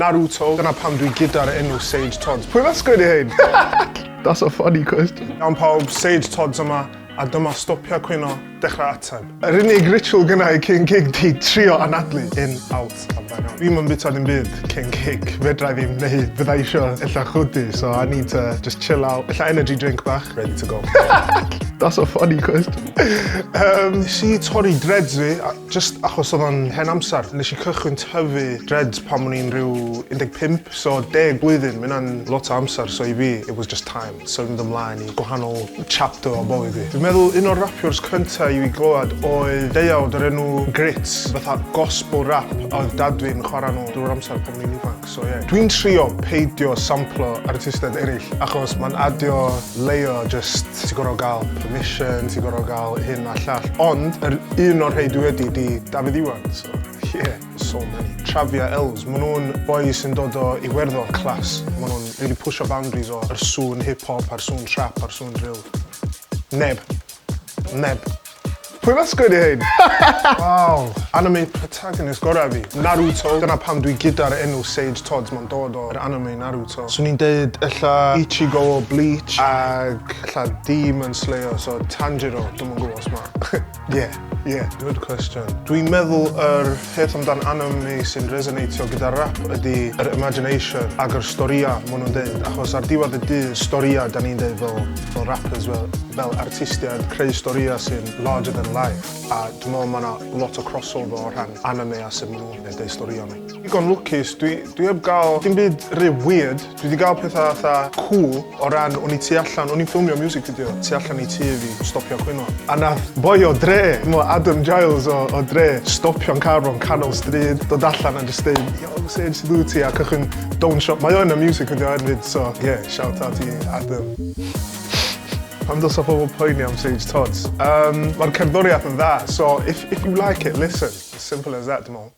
Naruto. Dyna pam dwi gyda'r enw Sage Todz. Pwy nath sgwennu hyn? That's a funny question. Iawn pawb, Sage Todz yma, a dyma Stopia Cwyno, Dechra Ateb. Yr unig ritual gynnau cyn gig di trio anadlu. In, out, a fan out. Fi'n mynd bita dim byd cyn gig. Fedra I ddim neud, bydda I isio illa chwdi, so I need to just chill out. Illa energy drink bach, ready to go. That's a funny question. Nes I torri dreads fi, just achos oedd o'n hen amser. Nes I cychwyn tyfu dreads pan o'n i'n rhyw 15, so 10 blwyddyn. Mae hynna'n lot o amser, so I fi, it was just time. So mynd ymlaen I gwahanol chapter o bywyd fi. Dwi'n meddwl un o'r rapiwrs cynta I fi glywed oedd deuawd o'r enw Grits, fatha gospel rap oedd dad fi'n chwarae nhw drwy'r amser pan o'n i'n ifanc, so yeah. Dwi'n trio peidio samplo artistedd eraill, achos mae'n adio layer just, ti'n gorfod gael permission, ti'n gorfod gael hyn a llall. Ond, un o'r rhai dwi wedi di Dafydd Iwan, so yeah, so many. Trafia Els, maen nhw'n boys sy'n dod o Iwerddon class. Maen nhw'n really push o boundaries o'r sŵn hip-hop, a'r sŵn trap, a'r sŵn drill. Neb. Pwy nath sgwennu hyn? Wow. Anime protagonist gorau fi. Naruto. Dyna pam dwi gyda'r enw Sage Todz, ma'n dod o'r anime Naruto. So ni'n deud ella Ichigo o Bleach ag ella Demon Slayer, so Tanjiro, dwi'm yn gwybod os ma. Yeah, good question. Dwi'n meddwl yr peth amdan anime sy'n resonatio gyda rap ydy yr imagination ag yr storia maen nhw'n deud. Achos ar diwedd y dydd, storia da ni'n deud fel rappers, fel artistiaid, creu storia sy'n larger than life. A dwi'n meddwl mae yna lot o crossover o rhan anime a sy'n maen nhw'n deud storia ni. Digon lwcus, dwi heb gael dim byd rhyw weird. Dwi wedi gael pethau fatha cool o ran o'n i tu allan, o'n i'n ffilmio music video tu allan I tŷ fi, Stopia Cwyno. A nath boi o dre, Adam Giles o dre, stopio'n car o'n canol stryd, dod allan a just deud, yo, Sage, sydd wyt ti, a cychwyn don't shop. Mae o'n y music video hefyd, so yeah, shout out I Adam. Pam dos o pobl poeni am Sage Todz. Mae'r cerddoriaeth yn dda, so if you like it, listen. As simple as that, dwi'n meddwl.